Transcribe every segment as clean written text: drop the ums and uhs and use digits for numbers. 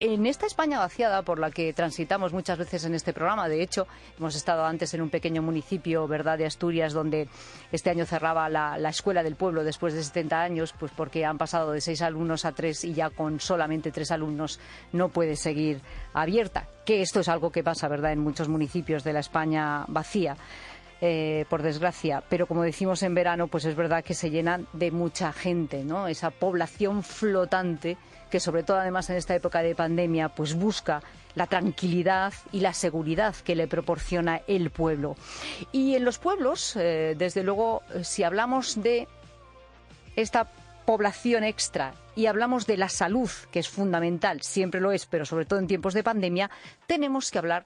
en esta España vaciada por la que transitamos muchas veces en este programa, de hecho, hemos estado antes en un pequeño municipio, ¿verdad?, de Asturias, donde este año cerraba la escuela del pueblo después de 70 años, pues porque han pasado de 6 alumnos a 3 y ya con solamente 3 alumnos no puede seguir abierta. Que esto es algo que pasa, ¿verdad?, en muchos municipios de la España vacía. Por desgracia, pero como decimos en verano, pues es verdad que se llenan de mucha gente, ¿no? Esa población flotante que sobre todo además en esta época de pandemia pues busca la tranquilidad y la seguridad que le proporciona el pueblo. Y en los pueblos, desde luego, si hablamos de esta población extra y hablamos de la salud, que es fundamental, siempre lo es, pero sobre todo en tiempos de pandemia, tenemos que hablar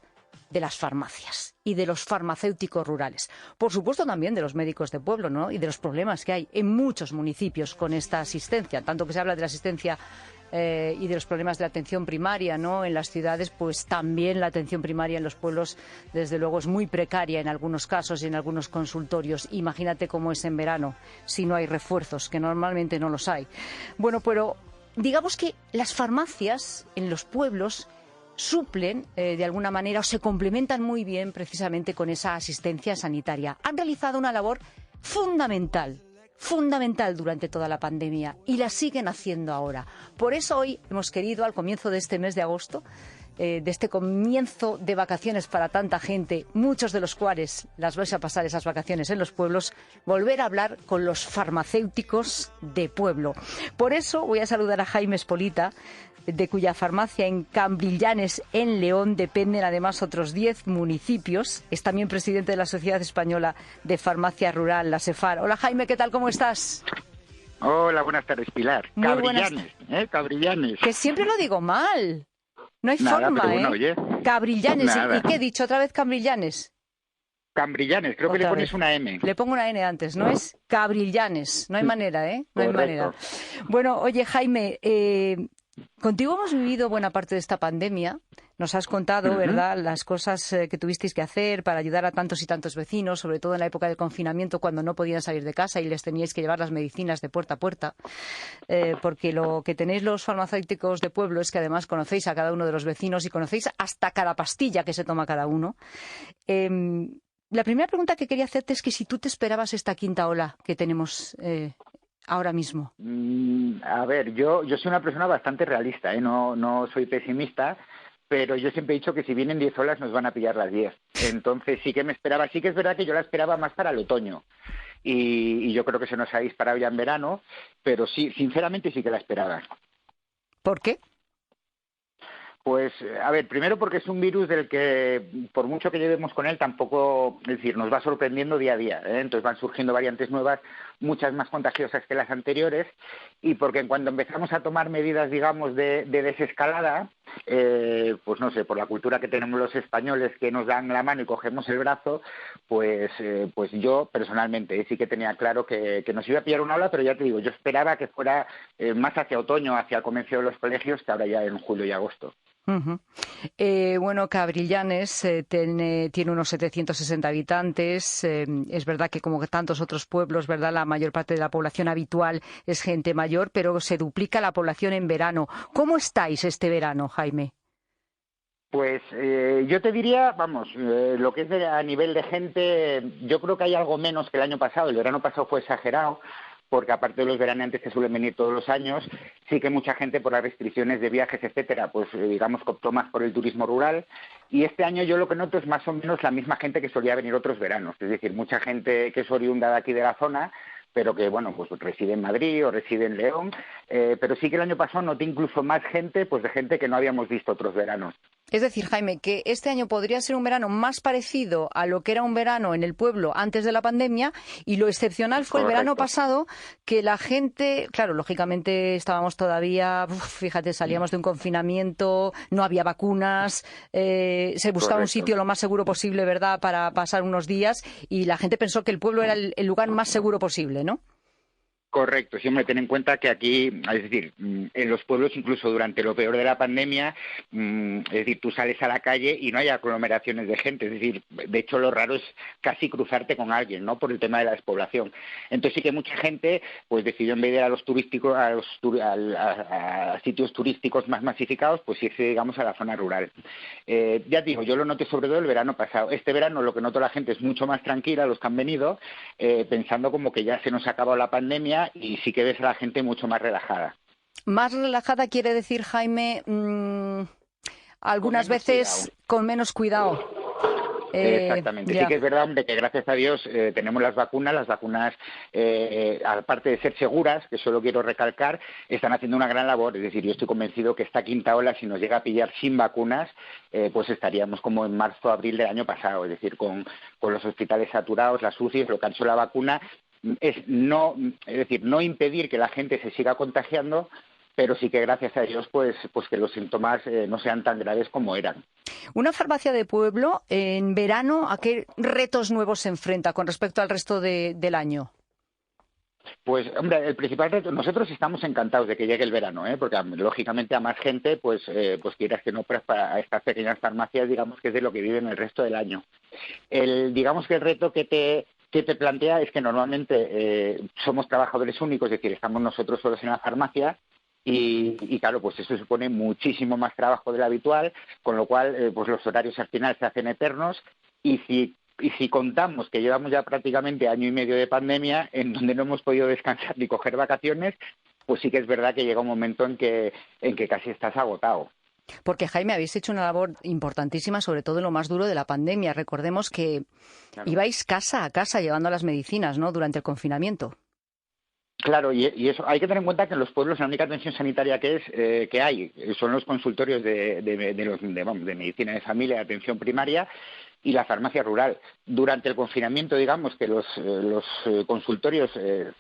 de las farmacias y de los farmacéuticos rurales. Por supuesto también de los médicos de pueblo, ¿no? Y de los problemas que hay en muchos municipios con esta asistencia. Tanto que se habla de la asistencia y de los problemas de la atención primaria, ¿no? En las ciudades, pues también la atención primaria en los pueblos, desde luego, es muy precaria en algunos casos y en algunos consultorios. Imagínate cómo es en verano, si no hay refuerzos, que normalmente no los hay. Bueno, pero digamos que las farmacias en los pueblos suplen de alguna manera o se complementan muy bien precisamente con esa asistencia sanitaria. Han realizado una labor fundamental durante toda la pandemia y la siguen haciendo ahora. Por eso hoy hemos querido, al comienzo de este mes de agosto, de este comienzo de vacaciones para tanta gente, muchos de los cuales las vais a pasar esas vacaciones en los pueblos, volver a hablar con los farmacéuticos de pueblo. Por eso voy a saludar a Jaime Espolita, de cuya farmacia en Cambrillanes, en León, dependen además otros 10 municipios. Es también presidente de la Sociedad Española de Farmacia Rural, la SEFAR. Hola Jaime, ¿qué tal? ¿Cómo estás? Hola, buenas tardes, Pilar. Muy Cabrillanes, Cabrillanes. Que siempre lo digo mal. No hay Nada, forma, pero bueno, oye. Cabrillanes. Nada. ¿Y qué he dicho otra vez? Cambrillanes. Cambrillanes, creo que le pones una M. Le pongo una N antes, ¿no? Es Cabrillanes. No hay manera, ¿eh? No hay Correcto. manera. Bueno, oye, Jaime, contigo hemos vivido buena parte de esta pandemia. Nos has contado, ¿verdad?, las cosas que tuvisteis que hacer para ayudar a tantos y tantos vecinos, sobre todo en la época del confinamiento, cuando no podían salir de casa y les teníais que llevar las medicinas de puerta a puerta. Porque lo que tenéis los farmacéuticos de pueblo es que además conocéis a cada uno de los vecinos y conocéis hasta cada pastilla que se toma cada uno. La primera pregunta que quería hacerte es que si tú te esperabas esta quinta ola que tenemos ahora mismo. A ver, yo soy una persona bastante realista, no soy pesimista, pero yo siempre he dicho que si vienen 10 olas nos van a pillar las 10. Entonces sí que me esperaba, sí que es verdad que yo la esperaba más para el otoño. Y yo creo que se nos ha disparado ya en verano, pero sí, sinceramente sí que la esperaba. ¿Por qué? Pues, a ver, primero porque es un virus del que, por mucho que llevemos con él, tampoco, es decir, nos va sorprendiendo día a día, ¿eh? Entonces van surgiendo variantes nuevas, muchas más contagiosas que las anteriores, y porque en cuanto empezamos a tomar medidas, digamos, de desescalada, pues no sé, por la cultura que tenemos los españoles, que nos dan la mano y cogemos el brazo, pues yo personalmente sí que tenía claro que nos iba a pillar una ola, pero ya te digo, yo esperaba que fuera más hacia otoño, hacia el comienzo de los colegios, que ahora ya en julio y agosto. Bueno, Cabrillanes tiene unos 760 habitantes. Es verdad que como tantos otros pueblos, ¿verdad?, la mayor parte de la población habitual es gente mayor, pero se duplica la población en verano. ¿Cómo estáis este verano, Jaime? Pues yo te diría, vamos, lo que es a nivel de gente, yo creo que hay algo menos que el año pasado. El verano pasado fue exagerado, porque aparte de los veraneantes que suelen venir todos los años, sí que mucha gente por las restricciones de viajes, etcétera, pues digamos que optó más por el turismo rural. Y este año yo lo que noto es más o menos la misma gente que solía venir otros veranos, es decir, mucha gente que es oriunda de aquí de la zona, pero que, bueno, pues reside en Madrid o reside en León, pero sí que el año pasado noté incluso más gente, pues de gente que no habíamos visto otros veranos. Es decir, Jaime, que este año podría ser un verano más parecido a lo que era un verano en el pueblo antes de la pandemia, y lo excepcional fue el verano pasado, que la gente, claro, lógicamente estábamos todavía, fíjate, salíamos de un confinamiento, no había vacunas, se buscaba un sitio lo más seguro posible, ¿verdad?, para pasar unos días, y la gente pensó que el pueblo era el lugar más seguro posible, ¿no? Correcto, siempre ten en cuenta que aquí, es decir, en los pueblos, incluso durante lo peor de la pandemia, es decir, tú sales a la calle y no hay aglomeraciones de gente, es decir, de hecho lo raro es casi cruzarte con alguien, ¿no? Por el tema de la despoblación. Entonces sí que mucha gente, pues decidió en vez de ir a los turísticos, a sitios turísticos más masificados, pues irse, digamos, a la zona rural. Ya te digo, yo lo noté sobre todo el verano pasado. Este verano lo que noto la gente es mucho más tranquila, los que han venido, pensando como que ya se nos ha acabado la pandemia y sí que ves a la gente mucho más relajada. Más relajada quiere decir, Jaime, Con algunas menos cuidado. veces con menos cuidado. Exactamente. Sí Ya. que es verdad, hombre, que gracias a Dios tenemos las vacunas, aparte de ser seguras, que eso lo quiero recalcar, están haciendo una gran labor. Es decir, yo estoy convencido que esta quinta ola, si nos llega a pillar sin vacunas, pues estaríamos como en marzo o abril del año pasado, es decir, con los hospitales saturados, las UCIs, lo que ha hecho la vacuna es no impedir que la gente se siga contagiando, pero sí que gracias a Dios pues que los síntomas no sean tan graves como eran. Una farmacia de pueblo, en verano, ¿a qué retos nuevos se enfrenta con respecto al resto del año? Pues, hombre, el principal reto, nosotros estamos encantados de que llegue el verano, porque lógicamente a más gente, pues quieras que no, pues para estas pequeñas farmacias, digamos que es de lo que viven el resto del año. Digamos que el reto que te plantea es que normalmente somos trabajadores únicos, es decir, estamos nosotros solos en la farmacia. Y claro, pues eso supone muchísimo más trabajo del habitual, con lo cual pues los horarios al final se hacen eternos y si contamos que llevamos ya prácticamente año y medio de pandemia en donde no hemos podido descansar ni coger vacaciones, pues sí que es verdad que llega un momento en que casi estás agotado. Porque, Jaime, habéis hecho una labor importantísima, sobre todo en lo más duro de la pandemia. Recordemos que Claro. ibais casa a casa llevando las medicinas, ¿no?, durante el confinamiento. Claro, y eso hay que tener en cuenta que en los pueblos la única atención sanitaria que hay son los consultorios de medicina de familia, de atención primaria y la farmacia rural. Durante el confinamiento, digamos que los consultorios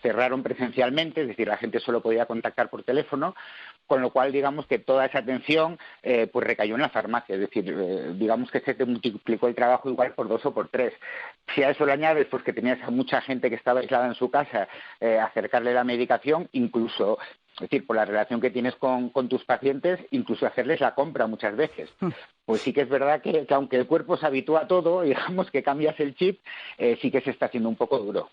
cerraron presencialmente, es decir, la gente solo podía contactar por teléfono, con lo cual, digamos que toda esa atención pues recayó en la farmacia, es decir, digamos que se te multiplicó el trabajo igual por 2 o por 3. Si a eso le añades pues que tenías a mucha gente que estaba aislada en su casa, acercarle la medicación, incluso, es decir, por la relación que tienes con tus pacientes, incluso hacerles la compra muchas veces. Pues sí que es verdad que aunque el cuerpo se habitúa a todo, digamos que cambias el chip, sí que se está haciendo un poco duro.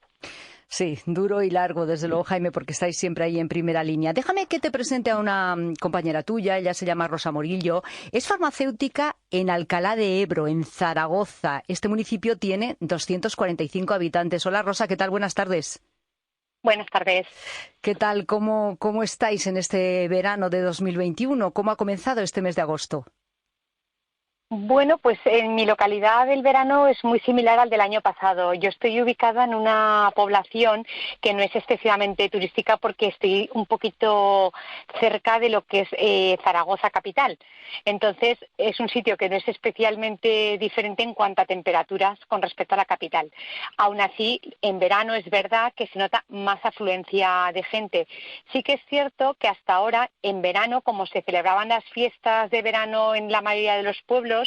Sí, duro y largo, desde luego, Jaime, porque estáis siempre ahí en primera línea. Déjame que te presente a una compañera tuya, ella se llama Rosa Morillo, es farmacéutica en Alcalá de Ebro, en Zaragoza. Este municipio tiene 245 habitantes. Hola, Rosa, ¿qué tal? Buenas tardes. Buenas tardes. ¿Qué tal? ¿Cómo estáis en este verano de 2021? ¿Cómo ha comenzado este mes de agosto? Bueno, pues en mi localidad el verano es muy similar al del año pasado. Yo estoy ubicada en una población que no es excesivamente turística porque estoy un poquito cerca de lo que es Zaragoza capital. Entonces es un sitio que no es especialmente diferente en cuanto a temperaturas con respecto a la capital. Aún así, en verano es verdad que se nota más afluencia de gente. Sí que es cierto que hasta ahora, en verano, como se celebraban las fiestas de verano en la mayoría de los pueblos,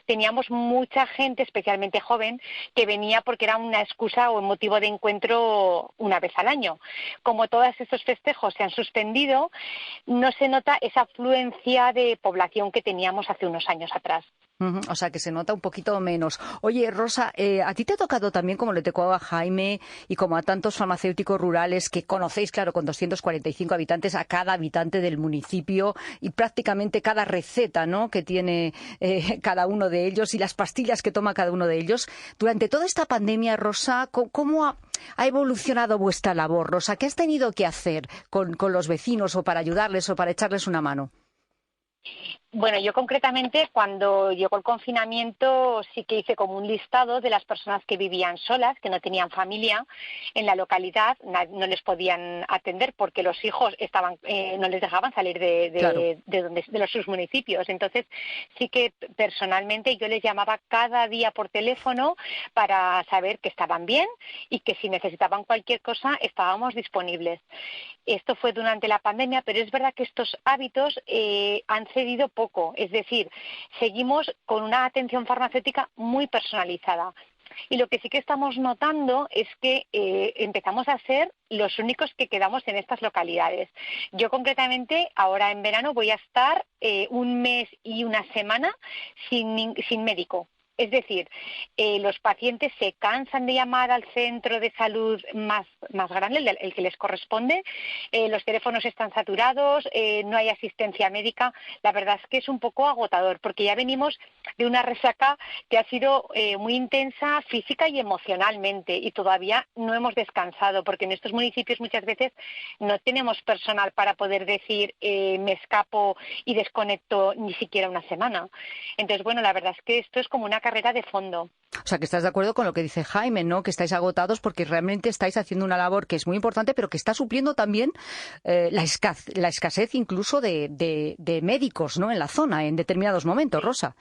teníamos mucha gente, especialmente joven, que venía porque era una excusa o motivo de encuentro una vez al año. Como todos estos festejos se han suspendido, no se nota esa afluencia de población que teníamos hace unos años atrás. O sea, que se nota un poquito menos. Oye, Rosa, a ti te ha tocado también, como le tocó a Jaime y como a tantos farmacéuticos rurales que conocéis, claro, con 245 habitantes, a cada habitante del municipio y prácticamente cada receta, ¿no?, que tiene cada uno de ellos y las pastillas que toma cada uno de ellos. Durante toda esta pandemia, Rosa, ¿cómo ha evolucionado vuestra labor, Rosa? ¿Qué has tenido que hacer con los vecinos o para ayudarles o para echarles una mano? Bueno, yo concretamente cuando llegó el confinamiento sí que hice como un listado de las personas que vivían solas, que no tenían familia en la localidad, no les podían atender porque los hijos no les dejaban salir Claro. de sus municipios. Entonces sí que personalmente yo les llamaba cada día por teléfono para saber que estaban bien y que si necesitaban cualquier cosa estábamos disponibles. Esto fue durante la pandemia, pero es verdad que estos hábitos han cedido poco, es decir, seguimos con una atención farmacéutica muy personalizada. Y lo que sí que estamos notando es que empezamos a ser los únicos que quedamos en estas localidades. Yo concretamente ahora en verano voy a estar un mes y una semana sin médico. Es decir, los pacientes se cansan de llamar al centro de salud más grande, el que les corresponde, los teléfonos están saturados, no hay asistencia médica. La verdad es que es un poco agotador, porque ya venimos de una resaca que ha sido muy intensa física y emocionalmente, y todavía no hemos descansado, porque en estos municipios muchas veces no tenemos personal para poder decir me escapo y desconecto ni siquiera una semana. Entonces, bueno, la verdad es que esto es como una carrera de fondo. O sea, que estás de acuerdo con lo que dice Jaime, ¿no? Que estáis agotados porque realmente estáis haciendo una labor que es muy importante, pero que está supliendo también la escasez incluso de médicos, ¿no? En la zona, en determinados momentos, Rosa.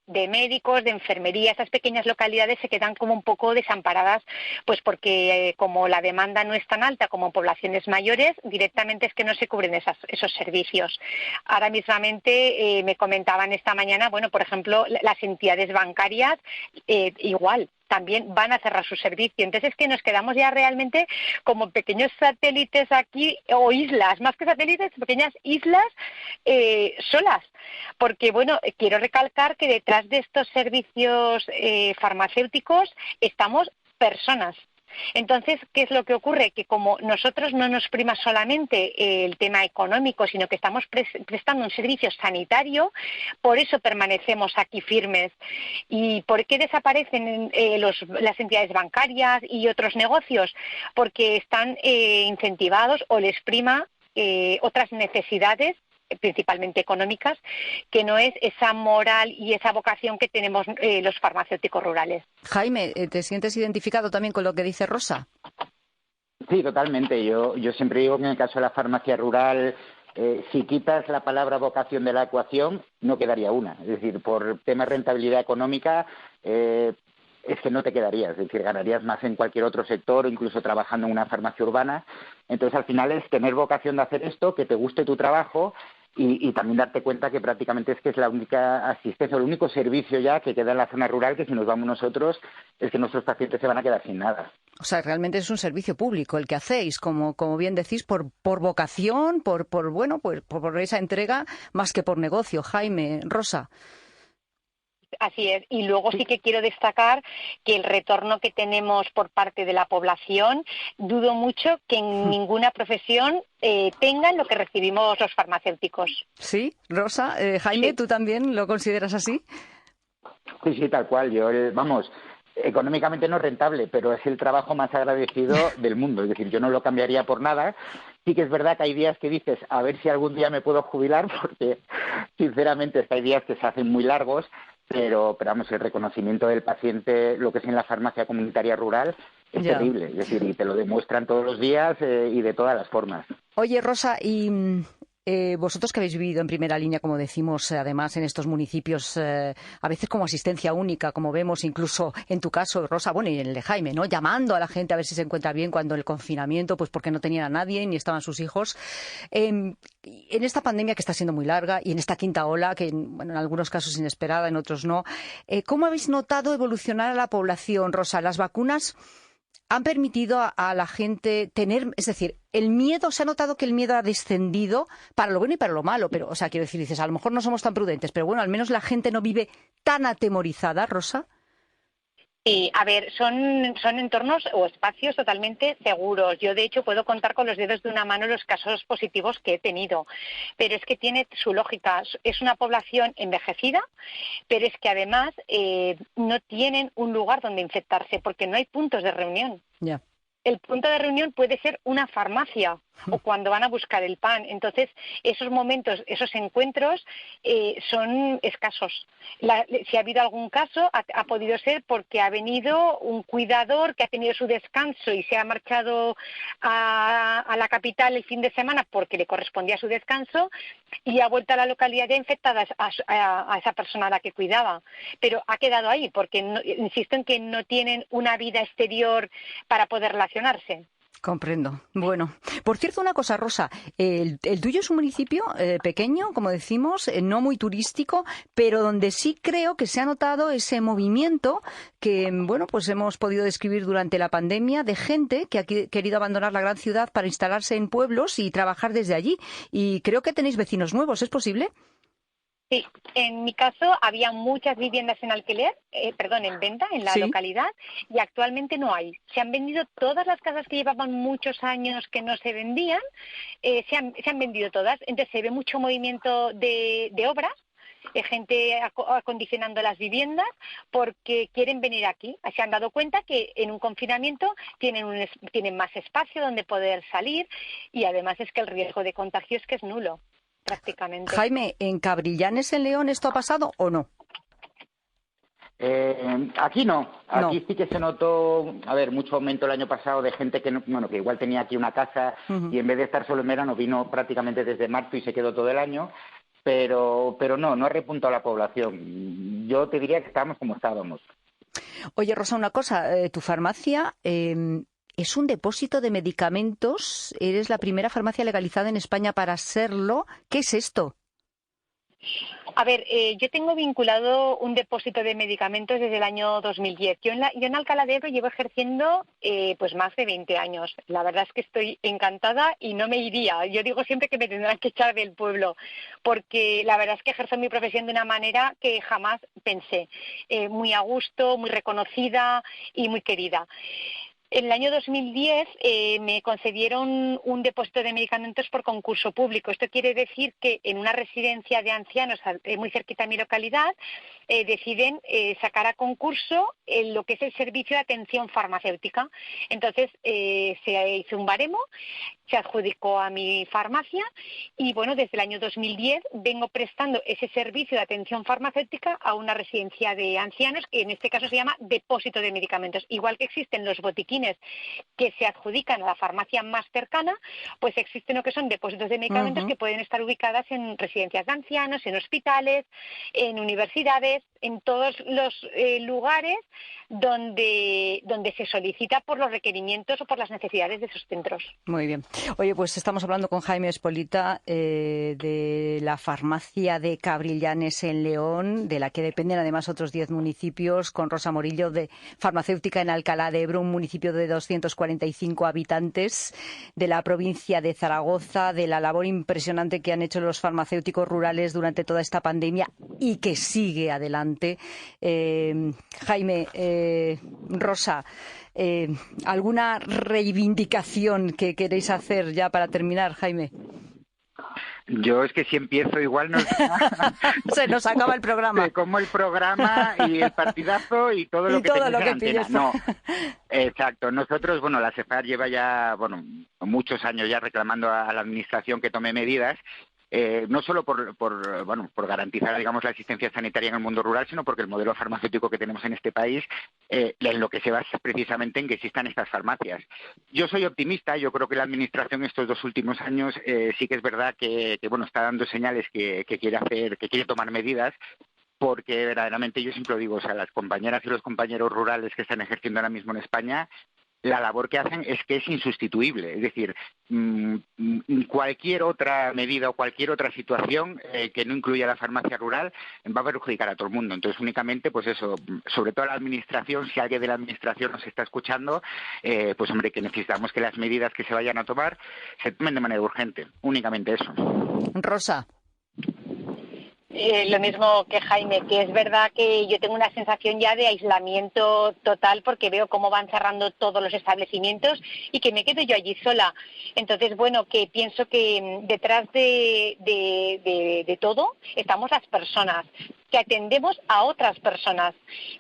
De médicos, de enfermería. Estas pequeñas localidades se quedan como un poco desamparadas, pues porque como la demanda no es tan alta como en poblaciones mayores, directamente es que no se cubren esos servicios. Ahora mismamente me comentaban esta mañana, bueno, por ejemplo, las entidades bancarias igual también van a cerrar su servicio. Entonces es que nos quedamos ya realmente como pequeños satélites aquí, o islas, más que satélites, pequeñas islas solas. Porque, bueno, quiero recalcar que detrás de estos servicios farmacéuticos estamos personas. Entonces, ¿qué es lo que ocurre? Que como nosotros no nos prima solamente el tema económico, sino que estamos prestando un servicio sanitario, por eso permanecemos aquí firmes. ¿Y por qué desaparecen las entidades bancarias y otros negocios? Porque están incentivados o les prima otras necesidades, principalmente económicas, que no es esa moral y esa vocación que tenemos los farmacéuticos rurales. Jaime, ¿te sientes identificado también con lo que dice Rosa? Sí, totalmente. Yo siempre digo que en el caso de la farmacia rural, si quitas la palabra vocación de la ecuación, no quedaría una. Es decir, por tema de rentabilidad económica, es que no te quedarías. Es decir, ganarías más en cualquier otro sector o incluso trabajando en una farmacia urbana. Entonces, al final es tener vocación de hacer esto, que te guste tu trabajo y también darte cuenta que prácticamente es que es la única asistencia, el único servicio ya que queda en la zona rural, que si nos vamos nosotros, es que nuestros pacientes se van a quedar sin nada. O sea, realmente es un servicio público el que hacéis, como bien decís, por vocación, por esa entrega, más que por negocio. Jaime, Rosa. Así es. Y luego sí que quiero destacar que el retorno que tenemos por parte de la población, dudo mucho que en ninguna profesión tengan lo que recibimos los farmacéuticos. Sí, Rosa. Jaime, sí. ¿Tú también lo consideras así? Sí, tal cual. Económicamente no es rentable, pero es el trabajo más agradecido del mundo. Es decir, yo no lo cambiaría por nada. Sí que es verdad que hay días que dices, a ver si algún día me puedo jubilar, porque sinceramente es que hay días que se hacen muy largos, pero vamos, el reconocimiento del paciente, lo que es en la farmacia comunitaria rural, es terrible. Es decir, y te lo demuestran todos los días y de todas las formas. Oye, Rosa, y vosotros que habéis vivido en primera línea, como decimos, además en estos municipios, a veces como asistencia única, como vemos incluso en tu caso, Rosa, bueno, y en el de Jaime, ¿no? Llamando a la gente a ver si se encuentra bien cuando el confinamiento, pues porque no tenían a nadie ni estaban sus hijos. En esta pandemia que está siendo muy larga y en esta quinta ola, que bueno, en algunos casos inesperada, en otros no, ¿cómo habéis notado evolucionar a la población, Rosa? ¿Las vacunas han permitido a la gente tener, es decir, el miedo, se ha notado que el miedo ha descendido para lo bueno y para lo malo, pero, o sea, quiero decir, dices, a lo mejor no somos tan prudentes, pero bueno, al menos la gente no vive tan atemorizada, Rosa? Sí, a ver, son entornos o espacios totalmente seguros. Yo, de hecho, puedo contar con los dedos de una mano los casos positivos que he tenido, pero es que tiene su lógica. Es una población envejecida, pero es que además no tienen un lugar donde infectarse porque no hay puntos de reunión. Ya. El punto de reunión puede ser una farmacia o cuando van a buscar el pan. Entonces, esos momentos, esos encuentros son escasos. Si ha habido algún caso, ha podido ser porque ha venido un cuidador que ha tenido su descanso y se ha marchado a la capital el fin de semana porque le correspondía su descanso y ha vuelto a la localidad ya infectada a esa persona a la que cuidaba. Pero ha quedado ahí porque, insisto en que no tienen una vida exterior para poder relacionarse. Comprendo. Bueno, por cierto, una cosa, Rosa, el tuyo es un municipio pequeño, como decimos, no muy turístico, pero donde sí creo que se ha notado ese movimiento que, bueno, pues hemos podido describir durante la pandemia de gente que ha querido abandonar la gran ciudad para instalarse en pueblos y trabajar desde allí. Y creo que tenéis vecinos nuevos, ¿es posible? Sí, en mi caso había muchas viviendas en alquiler, en venta en la Sí. localidad y actualmente no hay. Se han vendido todas las casas que llevaban muchos años que no se vendían, se han vendido todas. Entonces se ve mucho movimiento de obras, de gente acondicionando las viviendas porque quieren venir aquí. Se han dado cuenta que en un confinamiento tienen más espacio donde poder salir y además es que el riesgo de contagio es que es nulo. Prácticamente. Jaime, ¿en Cabrillanes, en León, esto ha pasado o no? Aquí no, aquí No. sí que se notó, mucho aumento el año pasado de gente que, que igual tenía aquí una casa y en vez de estar solo en verano vino prácticamente desde marzo y se quedó todo el año, pero no ha repuntado la población. Yo te diría que estábamos como estábamos. Oye, Rosa, una cosa, tu farmacia es un depósito de medicamentos. Eres la primera farmacia legalizada en España para serlo. ¿Qué es esto? A ver, yo tengo vinculado un depósito de medicamentos desde el año 2010. Yo en Alcalá de Ebro llevo ejerciendo pues más de 20 años. La verdad es que estoy encantada y no me iría. Yo digo siempre que me tendrán que echar del pueblo, porque la verdad es que ejerzo mi profesión de una manera que jamás pensé. Muy a gusto, muy reconocida y muy querida. En el año 2010 me concedieron un depósito de medicamentos por concurso público. Esto quiere decir que en una residencia de ancianos muy cerquita a mi localidad deciden sacar a concurso lo que es el servicio de atención farmacéutica. Entonces se hizo un baremo, se adjudicó a mi farmacia y bueno, desde el año 2010 vengo prestando ese servicio de atención farmacéutica a una residencia de ancianos que en este caso se llama depósito de medicamentos. Igual que existen los botiquines que se adjudican a la farmacia más cercana, pues existen lo que son depósitos de medicamentos que pueden estar ubicadas en residencias de ancianos, en hospitales, en universidades, en todos los lugares donde se solicita por los requerimientos o por las necesidades de esos centros. Muy bien. Oye, pues estamos hablando con Jaime Espolita de la farmacia de Cabrillanes en León, de la que dependen además otros 10 municipios, con Rosa Morillo de farmacéutica en Alcalá de Ebro, un municipio de 245 habitantes de la provincia de Zaragoza, de la labor impresionante que han hecho los farmacéuticos rurales durante toda esta pandemia y que sigue adelante. Jaime, Rosa, ¿alguna reivindicación que queréis hacer ya para terminar, Jaime? Yo es que si empiezo igual se nos acaba el programa. Como el programa y el partidazo y todo lo que todo tenemos lo que en antena. pilles. No, exacto. Nosotros, la CEFAR lleva ya, muchos años ya reclamando a la administración que tome medidas. No solo por garantizar, digamos, la asistencia sanitaria en el mundo rural, sino porque el modelo farmacéutico que tenemos en este país, en lo que se basa precisamente en que existan estas farmacias. Yo soy optimista, yo creo que la administración estos 2 últimos años sí que es verdad que está dando señales que quiere tomar medidas, porque verdaderamente yo siempre lo digo, las compañeras y los compañeros rurales que están ejerciendo ahora mismo en España, la labor que hacen es que es insustituible. Es decir, cualquier otra medida o cualquier otra situación que no incluya la farmacia rural va a perjudicar a todo el mundo. Entonces, únicamente, pues eso, sobre todo a la administración, si alguien de la administración nos está escuchando, pues hombre, que necesitamos que las medidas que se vayan a tomar se tomen de manera urgente. Únicamente eso. Rosa. Lo mismo que Jaime, que es verdad que yo tengo una sensación ya de aislamiento total porque veo cómo van cerrando todos los establecimientos y que me quedo yo allí sola. Entonces, bueno, que pienso que detrás de todo estamos las personas, que atendemos a otras personas.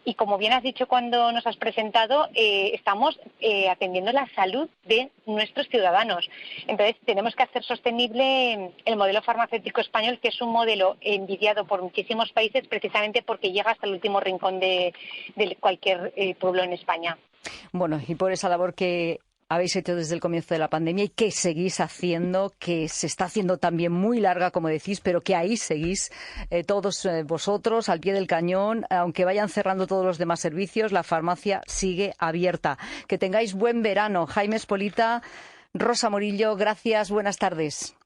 Y como bien has dicho cuando nos has presentado, estamos atendiendo la salud de nuestros ciudadanos. Entonces, tenemos que hacer sostenible el modelo farmacéutico español, que es un modelo envidiado por muchísimos países precisamente porque llega hasta el último rincón de cualquier pueblo en España. Bueno, y por esa labor que habéis hecho desde el comienzo de la pandemia y que seguís haciendo, que se está haciendo también muy larga, como decís, pero que ahí seguís todos vosotros al pie del cañón. Aunque vayan cerrando todos los demás servicios, la farmacia sigue abierta. Que tengáis buen verano. Jaime Espolita, Rosa Morillo, gracias, buenas tardes.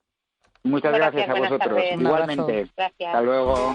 Muchas gracias a vosotros. Tardes. Igualmente. Gracias. Hasta luego.